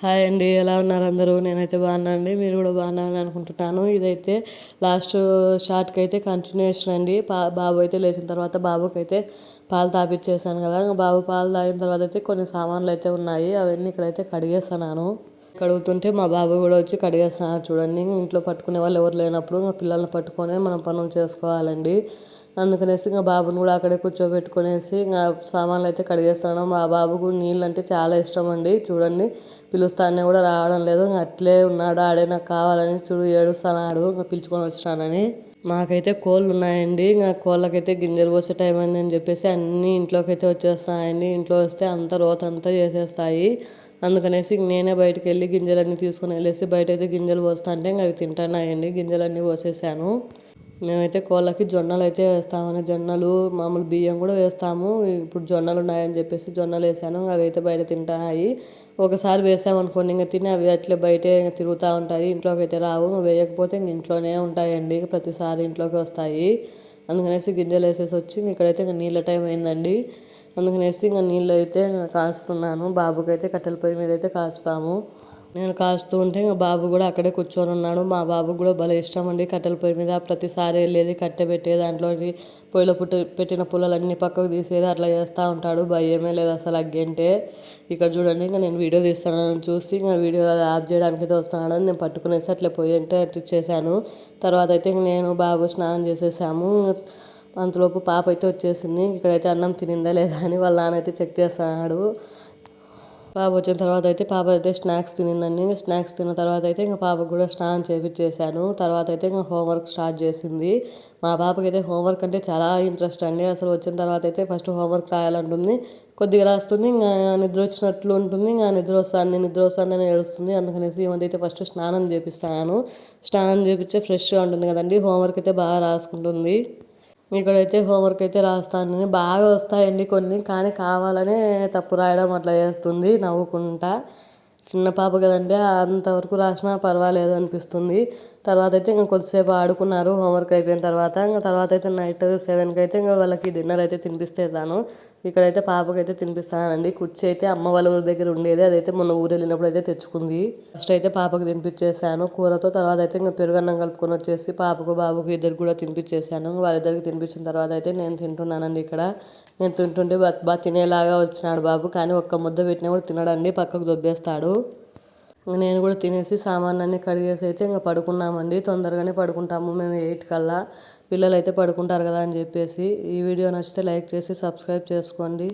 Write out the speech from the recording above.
Hi అండి, ఎలా ఉన్నారు అందరూ? నేనైతే బాగున్నానండి, మీరు కూడా బాగున్నారని అనుకుంటున్నాను. ఇదైతే లాస్ట్ షార్ట్కి అయితే కంటిన్యూషన్ అండి. బాబు అయితే లేచిన తర్వాత బాబుకి అయితే పాలు తాపిచ్చేసాను కదా. బాబు పాలు తాగిన తర్వాత అయితే కొన్ని సామాన్లు అయితే ఉన్నాయి, అవన్నీ ఇక్కడైతే కడిగేస్తున్నాను. కడుగుతుంటే మా బాబు కూడా వచ్చి కడిగేస్తున్నాడు చూడండి. ఇంట్లో పట్టుకునే వాళ్ళు ఎవరు లేనప్పుడు మా పిల్లల్ని పట్టుకొని మనం పనులు చేసుకోవాలండి. అందుకనేసి ఇంకా బాబుని కూడా అక్కడే కూర్చోబెట్టుకునేసి ఇంకా సామాన్లు అయితే కడిగేస్తాను. మా బాబుకు నీళ్ళు అంటే చాలా ఇష్టం అండి. చూడండి, పిలుస్తానే కూడా రావడం లేదు, ఇంకా అట్లే ఉన్నాడు. ఆడే నాకు కావాలని చూడు ఏడుస్తున్నాడు, ఇంకా పిలుచుకొని వచ్చినానని. మాకైతే కోళ్ళు ఉన్నాయండి, ఇంకా కోళ్ళకైతే గింజలు పోసే టైం అయిందని చెప్పేసి అన్నీ ఇంట్లోకి అయితే వచ్చేస్తాయండి. ఇంట్లో వస్తే అంత రోత అంతా చేసేస్తాయి. అందుకనేసి నేనే బయటకు వెళ్ళి గింజలన్నీ తీసుకుని వెళ్ళేసి బయట అయితే గింజలు పోస్తా అంటే ఇంకా అవి తింటున్నాయండి. గింజలన్నీ పోసేసాను. మేమైతే కోళ్ళకి జొన్నలు అయితే వేస్తామని, జొన్నలు మామూలు బియ్యం కూడా వేస్తాము. ఇప్పుడు జొన్నలు ఉన్నాయని చెప్పేసి జొన్నలు వేసాను, అవి అయితే బయట తింటాయి. ఒకసారి వేసామనుకోండి ఇంకా తిని అవి అట్లే బయటే తిరుగుతూ ఉంటాయి, ఇంట్లోకి అయితే రావు. వేయకపోతే ఇంక ఇంట్లోనే ఉంటాయండి, ప్రతిసారి ఇంట్లోకి వస్తాయి. అందుకనేసి గింజలు వేసేసి వచ్చి ఇక్కడైతే ఇంకా నీళ్ళ టైం అయిందండి. అందుకనేసి ఇంకా నీళ్ళు అయితే కాస్తున్నాను. బాబుకి అయితే కట్టెల పొయ్యి మీద అయితే కాస్తాము. నేను కాస్తూ ఉంటే ఇంకా బాబు కూడా అక్కడే కూర్చొని ఉన్నాడు. మా బాబుకు కూడా భలే ఇష్టం అండి కట్టెల పొయ్యి మీద ప్రతిసారి వెళ్ళేది, కట్టె పెట్టేది, దాంట్లోకి పొయ్యిలో పెట్టిన పుల్లలన్నీ పక్కకు తీసేది, అట్లా చేస్తూ ఉంటాడు. భయమే లేదు అసలు అగ్గంటే. ఇక్కడ చూడండి, ఇంకా నేను వీడియో తీస్తానని చూసి ఇంకా వీడియో ఆఫ్ చేయడానికి అయితే వస్తున్నాడు. నేను పట్టుకునేసి అట్లా పొయ్యి అంటే అట్టిచ్చేసాను. తర్వాత అయితే నేను బాబు స్నానం చేసేసాము. అంతలోపు పాప అయితే వచ్చేసింది. ఇక్కడైతే అన్నం తినిందా లేదా అని వాళ్ళ నాన్న అయితే చెక్ చేస్తున్నాడు. పాప వచ్చిన తర్వాత అయితే పాప అయితే స్నాక్స్ తినిందండి. స్నాక్స్ తిన్న తర్వాత అయితే ఇంకా పాపకు కూడా స్నానం చేపించేసాను. తర్వాత అయితే ఇంకా హోంవర్క్ స్టార్ట్ చేసింది. మా పాపకి అయితే హోంవర్క్ అంటే చాలా ఇంట్రెస్ట్ అండి. అసలు వచ్చిన తర్వాత అయితే ఫస్ట్ హోంవర్క్ రాయాలంటుంది, కొద్దిగా రాస్తుంది, ఇంకా నిద్ర వచ్చినట్లు ఉంటుంది, ఇంకా నిద్ర వస్తుందని ఏడుస్తుంది. అందుకనేసి ఈ మధ్య అయితే ఫస్ట్ స్నానం చేపిస్తాను. స్నానం చేపించే ఫ్రెష్గా ఉంటుంది కదండి, హోంవర్క్ అయితే బాగా రాసుకుంటుంది. ఇక్కడైతే హోంవర్క్ అయితే రాస్తాను, బాగా వస్తాయండి కొన్ని, కానీ కావాలనే తప్పు రాయడం అట్లా చేస్తుంది నవ్వుకుంటా. చిన్న పాప కదండి, అంతవరకు రాసినా పర్వాలేదు అనిపిస్తుంది. తర్వాత అయితే ఇంకా కొద్దిసేపు ఆడుకున్నారు హోంవర్క్ అయిపోయిన తర్వాత. ఇంకా తర్వాత అయితే నైట్ 7కి అయితే ఇంకా వాళ్ళకి డిన్నర్ అయితే తినిపిస్తేదాను. ఇక్కడైతే పాపకైతే తినిపిస్తానండి. కుర్చీ అయితే అమ్మ వాళ్ళ ఊరి దగ్గర ఉండేది, అదైతే మొన్న ఊరు వెళ్ళినప్పుడు అయితే తెచ్చుకుంది. ఫస్ట్ అయితే పాపకు తినిపించేసాను కూరతో. తర్వాత అయితే ఇంకా పెరుగన్నం కలుపుకొని వచ్చేసి పాపకు బాబుకు ఇద్దరు కూడా తినిపించేసాను. వాళ్ళిద్దరికి తినిపించిన తర్వాత అయితే నేను తింటున్నానండి. ఇక్కడ నేను తింటుంటే బాగా తినేలాగా వచ్చినాడు బాబు, కానీ ఒక్క ముద్ద పెట్టినా కూడా తినడండి, పక్కకు దొబ్బేస్తాడు. నేను కూడా తినేసి సామాన్లన్నీ కడిగేసి అయితే ఇంకా పడుకున్నామండి. తొందరగానే పడుకుంటాము మేము 8 కల్లా. పిల్లలు అయితే పడుకుంటారు కదా అని చెప్పేసి. ఈ వీడియో నచ్చితే లైక్ చేసి సబ్స్క్రైబ్ చేసుకోండి.